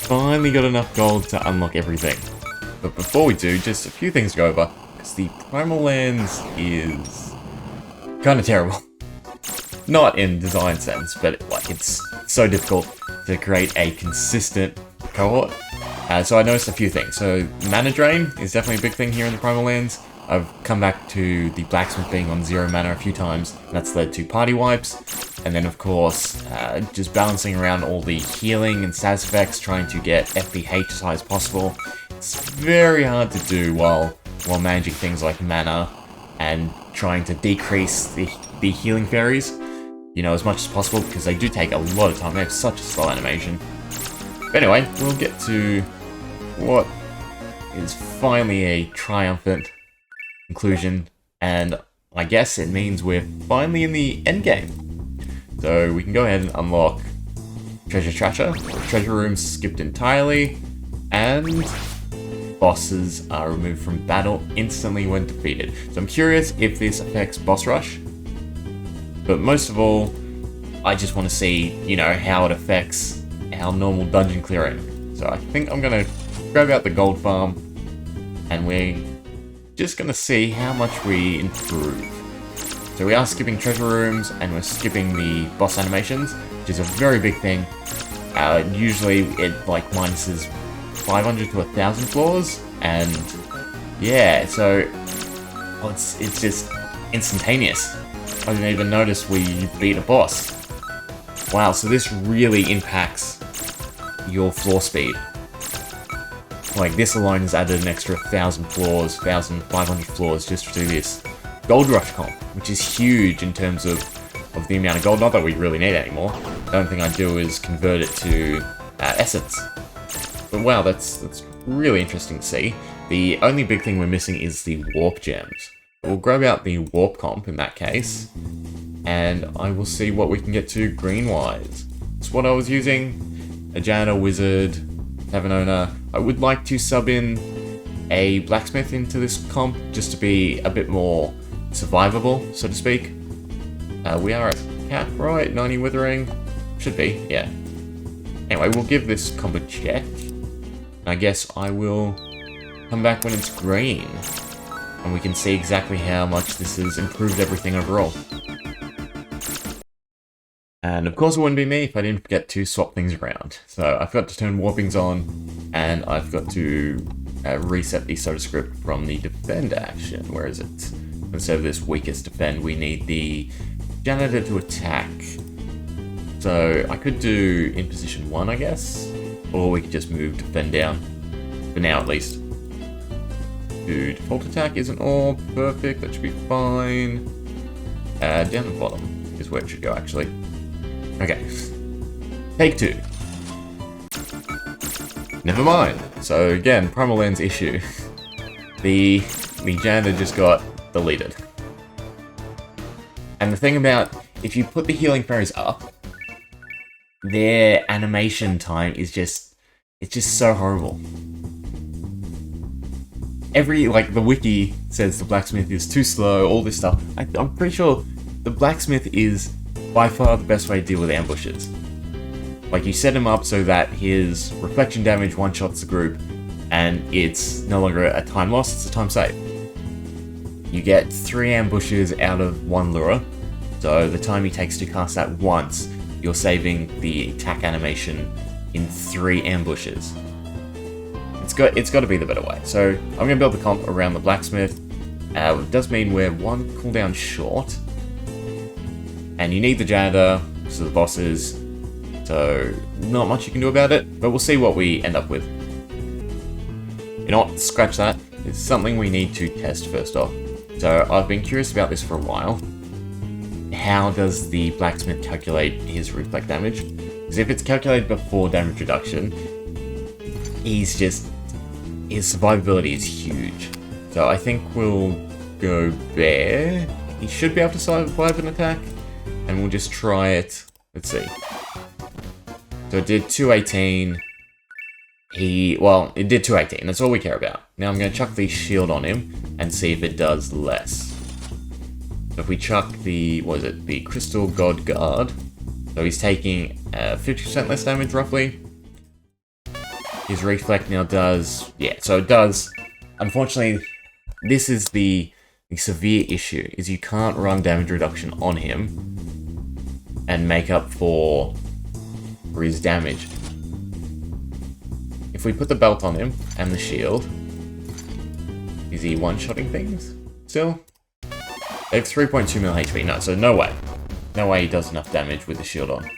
finally got enough gold to unlock everything. But before we do, just a few things to go over, because the Primal Lands is kind of terrible. Not in design sense, but like it's so difficult to create a consistent cohort. So I noticed a few things. So mana drain is definitely a big thing here in the Primal Lands. I've come back to the Blacksmith being on 0 mana a few times, and that's led to party wipes. And then of course, just balancing around all the healing and status effects, trying to get FPH as high as possible. It's very hard to do while managing things like mana and trying to decrease the healing fairies, you know, as much as possible, because they do take a lot of time. They have such a slow animation. But anyway, we'll get to what is finally a triumphant conclusion, and I guess it means we're finally in the end game. So we can go ahead and unlock Treasure Tracher. Treasure rooms skipped entirely, and bosses are removed from battle instantly when defeated. So I'm curious if this affects boss rush, but most of all, I just want to see, you know, how it affects our normal dungeon clearing. So I think I'm gonna grab out the gold farm, and we're just gonna see how much we improve. So we are skipping treasure rooms, and we're skipping the boss animations, which is a very big thing. Usually it like minuses 500 to 1,000 floors, and yeah, so it's just instantaneous. I didn't even notice we beat a boss. Wow, so this really impacts your floor speed. Like, this alone has added an extra 1,000 floors, 1,500 floors just to this gold rush comp, which is huge in terms of the amount of gold. Not that we really need it anymore. The only thing I do is convert it to essence. But wow, that's really interesting to see. The only big thing we're missing is the warp gems. We'll grab out the warp comp in that case, and I will see what we can get to green-wise. That's what I was using. A janitor, wizard, tavern owner. I would like to sub in a blacksmith into this comp just to be a bit more survivable, so to speak. We are at cap, right? 90 withering? Should be, yeah. Anyway, we'll give this comp a check. I guess I will come back when it's green, and we can see exactly how much this has improved everything overall. And of course it wouldn't be me if I didn't forget to swap things around. So I've got to turn warpings on, and I've got to reset the soda script from the defend action. Where is it? Instead of this weakest defend, we need the janitor to attack. So I could do in position 1, I guess, or we could just move defend down, for now at least. To default attack isn't all perfect, that should be fine. Down the bottom is where it should go, actually. Okay, take 2. Never mind. So again, Primal Lands issue. The janitor just got deleted. And the thing about, if you put the healing fairies up, their animation time is just, it's just so horrible. Like, the wiki says the blacksmith is too slow, all this stuff. I'm pretty sure the blacksmith is by far the best way to deal with ambushes. Like, you set him up so that his reflection damage one-shots the group, and it's no longer a time loss, it's a time save. You get 3 ambushes out of 1 lure, so the time he takes to cast that once, you're saving the attack animation in 3 ambushes. It's got to be the better way. So I'm going to build the comp around the blacksmith. It does mean we're 1 cooldown short, and you need the janitor because of the bosses, so not much you can do about it, but we'll see what we end up with. You know what, scratch that. It's something we need to test first off. So I've been curious about this for a while. How does the blacksmith calculate his reflect damage? Because if it's calculated before damage reduction, his survivability is huge. So I think we'll go bear. He should be able to survive an attack, and we'll just try it. Let's see. So it did 218. It did 218. That's all we care about. Now I'm going to chuck the shield on him and see if it does less. So if we chuck the, the Crystal God Guard, so he's taking 50% less damage roughly. His reflect now does... Yeah, so it does. Unfortunately, this is the severe issue, is you can't run damage reduction on him and make up for his damage. If we put the belt on him and the shield, is he one-shotting things still? They have 3.2 mil HP. No, so no way. No way he does enough damage with the shield on.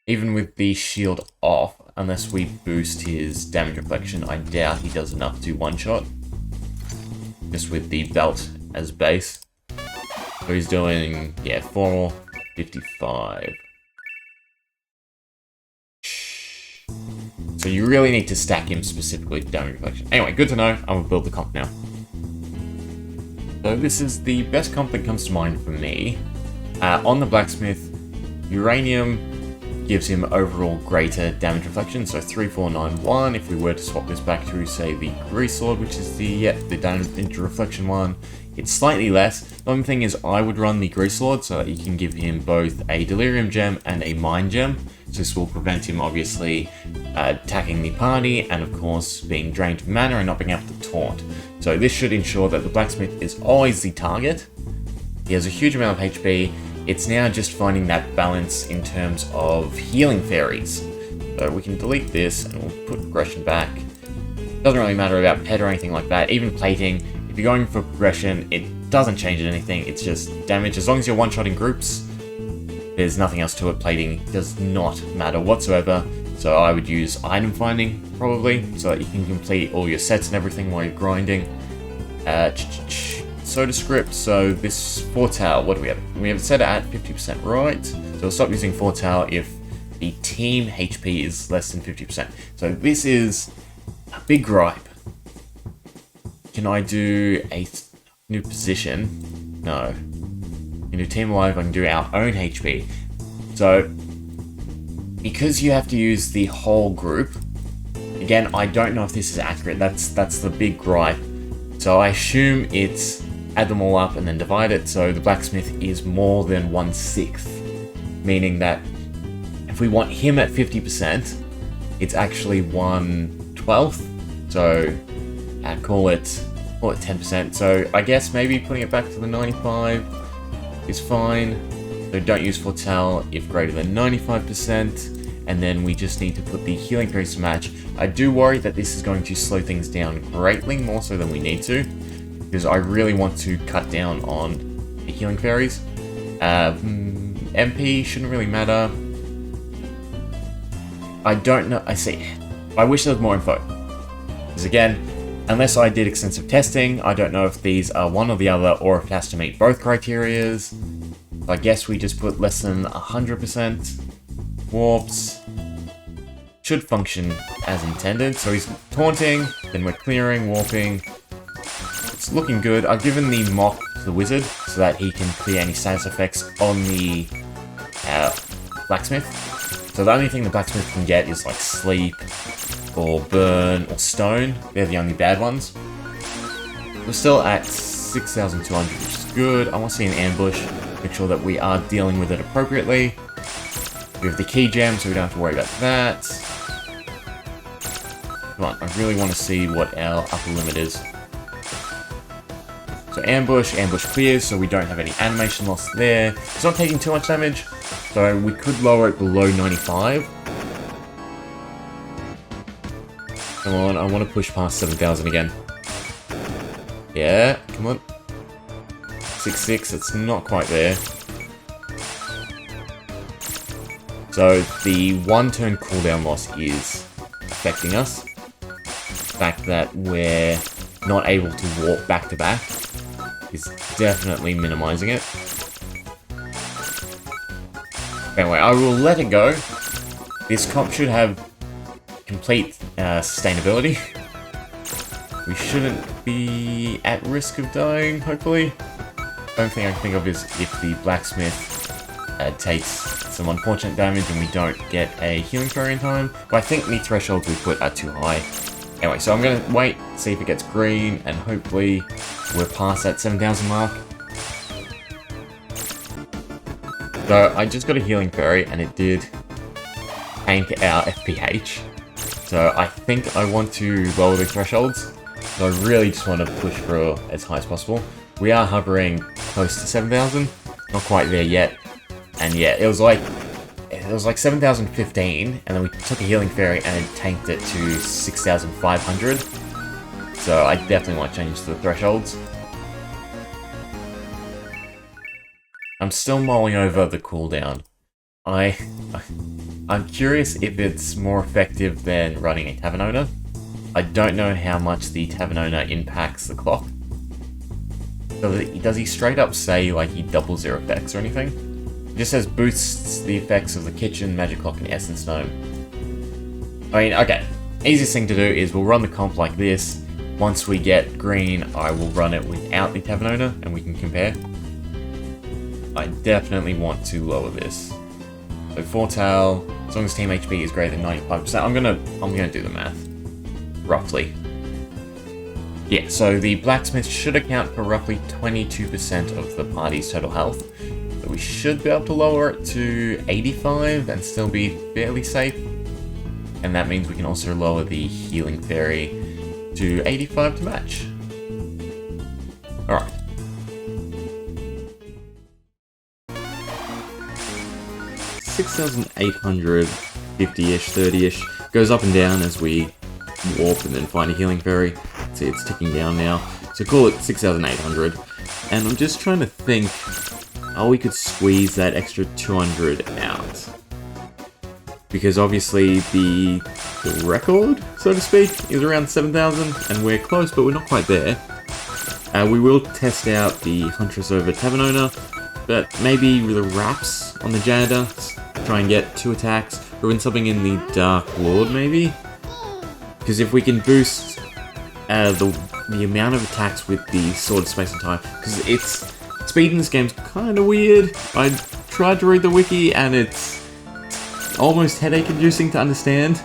Even with the shield off, unless we boost his damage reflection, I doubt he does enough to one-shot. Just with the belt as base. So he's doing, yeah, 455. So you really need to stack him specifically for damage reflection. Anyway, good to know. I'm going to build the comp now. So this is the best comp that comes to mind for me. On the Blacksmith, Uranium gives him overall greater damage reflection, so 3491. If we were to swap this back to, say, the Grease Sword, which is the damage reflection one, it's slightly less. The only thing is I would run the Grease Sword so that you can give him both a Delirium Gem and a Mind Gem. So this will prevent him, obviously, attacking the party and, of course, being drained of mana and not being able to taunt. So this should ensure that the Blacksmith is always the target. He has a huge amount of HP. It's now just finding that balance in terms of healing fairies. So we can delete this and we'll put progression back. Doesn't really matter about pet or anything like that. Even plating, if you're going for progression, it doesn't change anything. It's just damage. As long as you're one-shotting groups, there's nothing else to it. Plating does not matter whatsoever. So I would use item finding, probably, so that you can complete all your sets and everything while you're grinding. Soda script, so this Foretell, what do we have? We have it set at 50%, right? So we'll stop using Foretell if the team HP is less than 50%. So this is a big gripe. Can I do a new position? No. In do Team Alive, I can do our own HP. So, because you have to use the whole group, again, I don't know if this is accurate. That's the big gripe. So I assume it's add them all up and then divide it, so the Blacksmith is more than 1/6, meaning that if we want him at 50%, it's actually 1/12, so call it 10%. So I guess maybe putting it back to the 95 is fine. So don't use Foretell if greater than 95%, and then we just need to put the healing fairies to match. I do worry that this is going to slow things down greatly, more so than we need to, because I really want to cut down on the healing fairies. MP shouldn't really matter. I don't know. I wish there was more info. Because again, unless I did extensive testing, I don't know if these are one or the other, or if it has to meet both criterias. I guess we just put less than 100%. Warps should function as intended. So he's taunting, then we're clearing, warping. It's looking good. I've given the mock to the wizard so that he can clear any status effects on the Blacksmith. So the only thing the Blacksmith can get is like sleep or burn or stone. They're the only bad ones. We're still at 6,200, which is good. I want to see an ambush. Make sure that we are dealing with it appropriately. We have the key gem, so we don't have to worry about that. Come on, I really want to see what our upper limit is. So ambush clears, so we don't have any animation loss there. It's not taking too much damage, so we could lower it below 95. Come on, I want to push past 7,000 again. Yeah, come on. 6,600, it's not quite there. So the 1 turn cooldown loss is affecting us. The fact that we're not able to walk back to back is definitely minimizing it. Anyway, I will let it go. This comp should have complete sustainability. We shouldn't be at risk of dying, hopefully. The only thing I can think of is if the Blacksmith takes some unfortunate damage and we don't get a healing fairy in time. But I think the thresholds we put are too high. Anyway, so I'm going to wait, see if it gets green, and hopefully we're past that 7,000 mark. So I just got a healing fairy, and it did tank our FPH. So I think I want to lower the thresholds. So I really just want to push for as high as possible. We are hovering close to 7,000. Not quite there yet. And yeah, it was like 7,015, and then we took a healing fairy and it tanked it to 6,500. So I definitely want to change the thresholds. I'm still mulling over the cooldown. I'm curious if it's more effective than running a Tavern owner. I don't know how much the Tavern owner impacts the clock. So does he straight up say like he doubles their effects or anything? It just says boosts the effects of the kitchen, magic clock, and essence gnome. I mean, okay. Easiest thing to do is we'll run the comp like this. Once we get green, I will run it without the Tavern owner and we can compare. I definitely want to lower this. So Fortail, as long as team HP is greater than 95%, I'm gonna do the math. Roughly. Yeah, so the Blacksmith should account for roughly 22% of the party's total health. But we should be able to lower it to 85 and still be fairly safe. And that means we can also lower the healing fairy to 85 to match. Alright. $6,850-ish, 30-ish. Goes up and down as we warp and then find a healing fairy. See, it's ticking down now. So call it 6,800. And I'm just trying to think how we could squeeze that extra 200 out. Because obviously the record, so to speak, is around 7,000, and we're close, but we're not quite there. We will test out the Huntress over Tavern owner, but maybe with the wraps on the janitor, try and get 2 attacks, or in something in the Dark Lord maybe? Because if we can boost the amount of attacks with the Sword of Space and Time, because it's speed in this game's kind of weird. I tried to read the wiki and it's almost headache-inducing to understand.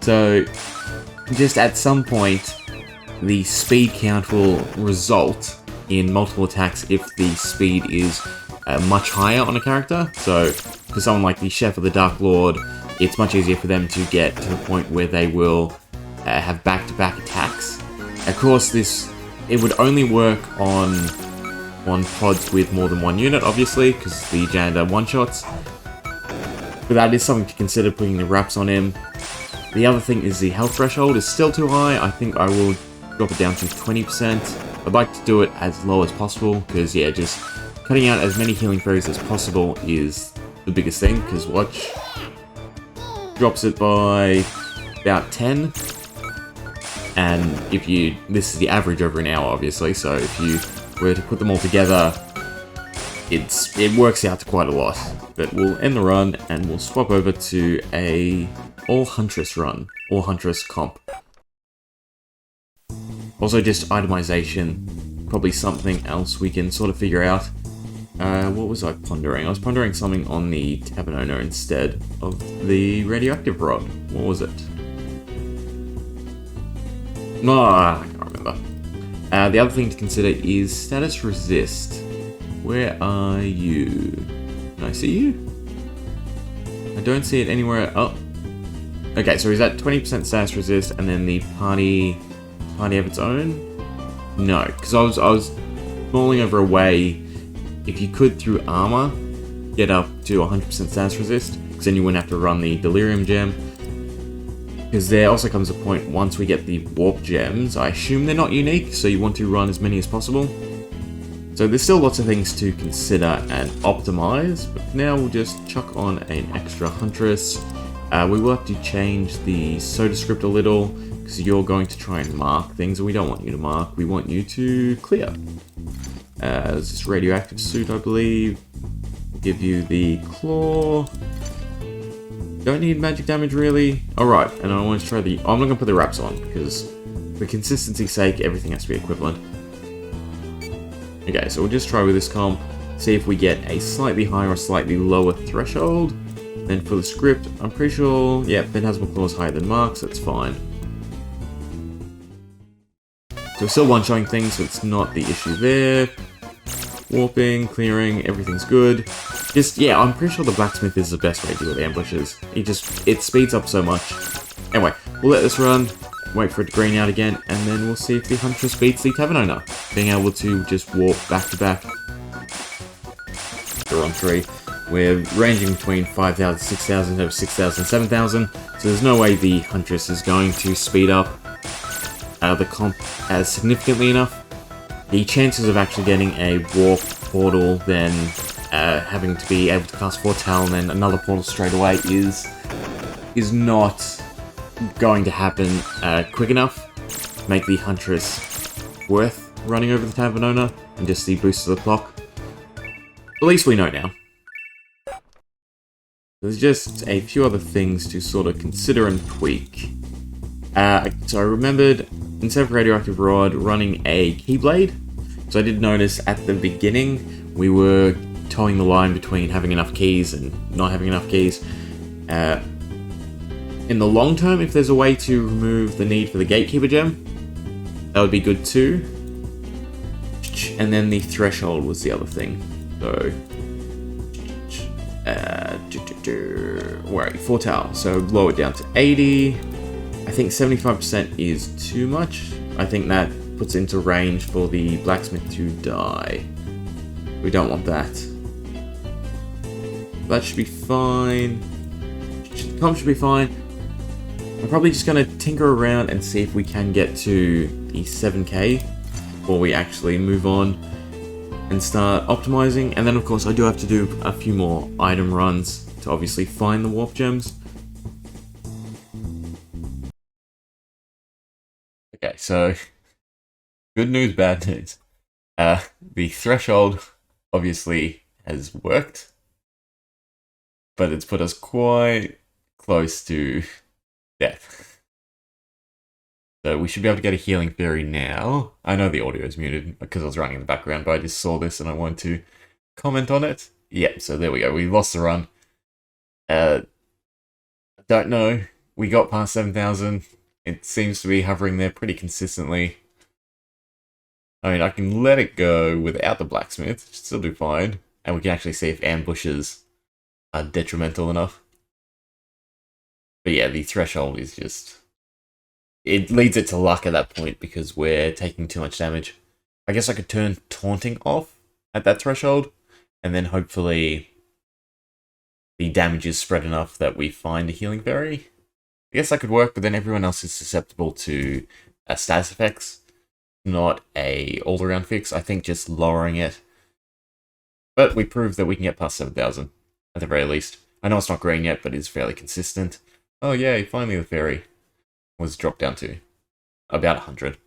So just at some point, the speed count will result in multiple attacks if the speed is much higher on a character. So for someone like the Chef or the Dark Lord, it's much easier for them to get to the point where they will have back-to-back attacks. Of course, it would only work on pods with more than 1 unit, obviously, because the janitor one-shots. But that is something to consider, putting the wraps on him. The other thing is the health threshold is still too high. I think I will drop it down to 20%. I'd like to do it as low as possible, because yeah, just cutting out as many healing fairies as possible is the biggest thing, because watch, drops it by about 10. And this is the average over an hour, obviously, so if you were to put them all together, it works out to quite a lot. But we'll end the run, and we'll swap over to a all Huntress run, all Huntress comp. Also just itemization, probably something else we can sort of figure out. What was I pondering? I was pondering something on the Tavern owner instead of the radioactive rod. What was it? No, I can't remember. The other thing to consider is status resist. Where are you? Can I see you? I don't see it anywhere. Oh. Okay, so is that 20% status resist and then the party of its own? No, because I was mulling over a way, if you could through armor get up to 100% status resist, because then you wouldn't have to run the delirium gem. Because there also comes a point once we get the warp gems, I assume they're not unique, so you want to run as many as possible. So there's still lots of things to consider and optimize, but for now we'll just chuck on an extra Huntress. We will have to change the soda script a little, because you're going to try and mark things, and we don't want you to mark, we want you to clear. There's this radioactive suit, I believe. We'll give you the claw. Don't need magic damage really. Alright, and I want to try the... I'm not going to put the wraps on, because for consistency's sake, everything has to be equivalent. Okay, so we'll just try with this comp, see if we get a slightly higher or slightly lower threshold. Then for the script, I'm pretty sure, yeah, Phantasmal Claw is higher than Mark's, that's fine. So we're still one-shotting things, so it's not the issue there. Warping, clearing, everything's good. Yeah, I'm pretty sure the Blacksmith is the best way to deal with ambushes. It speeds up so much. Anyway, we'll let this run, wait for it to green out again, and then we'll see if the Huntress beats the Tavern owner, being able to just warp back to back. We're on 3. We're ranging between 5,000, 6,000, over 6,000, 7,000, so there's no way the Huntress is going to speed up the comp as significantly enough. The chances of actually getting a warp portal, then having to be able to cast Foretell and then another portal straight away is not going to happen quick enough to make the Huntress worth running over the Tavern owner and just the boost to the clock. At least we know now. There's just a few other things to sort of consider and tweak. So I remembered, instead of Radioactive Rod, running a Keyblade. So I did notice at the beginning, we were towing the line between having enough keys and not having enough keys. In the long term, if there's a way to remove the need for the Gatekeeper gem, that would be good too. And then the Threshold was the other thing. So, where are you? Foretell. So lower it down to 80. I think 75% is too much. I think that puts into range for the Blacksmith to die. We don't want that. That should be fine. Comp should be fine. I'm probably just going to tinker around and see if we can get to the 7k before we actually move on and start optimizing. And then of course I do have to do a few more item runs to obviously find the warp gems. Okay, so good news, bad news. The Threshold obviously has worked, but it's put us quite close to death. So we should be able to get a Healing Fairy now. I know the audio is muted because I was running in the background, but I just saw this and I wanted to comment on it. Yep, so there we go. We lost the run. Don't know. We got past 7,000. It seems to be hovering there pretty consistently. I mean, I can let it go without the Blacksmith. Should still do fine. And we can actually see if ambushes are detrimental enough. But yeah, the Threshold is just... It leads it to luck at that point because we're taking too much damage. I guess I could turn Taunting off at that Threshold, and then hopefully the damage is spread enough that we find a Healing Fairy. I guess that could work, but then everyone else is susceptible to status effects. Not a all-around fix. I think just lowering it. But we proved that we can get past 7,000, at the very least. I know it's not green yet, but it's fairly consistent. Oh yay, finally the fairy was dropped down to about 100.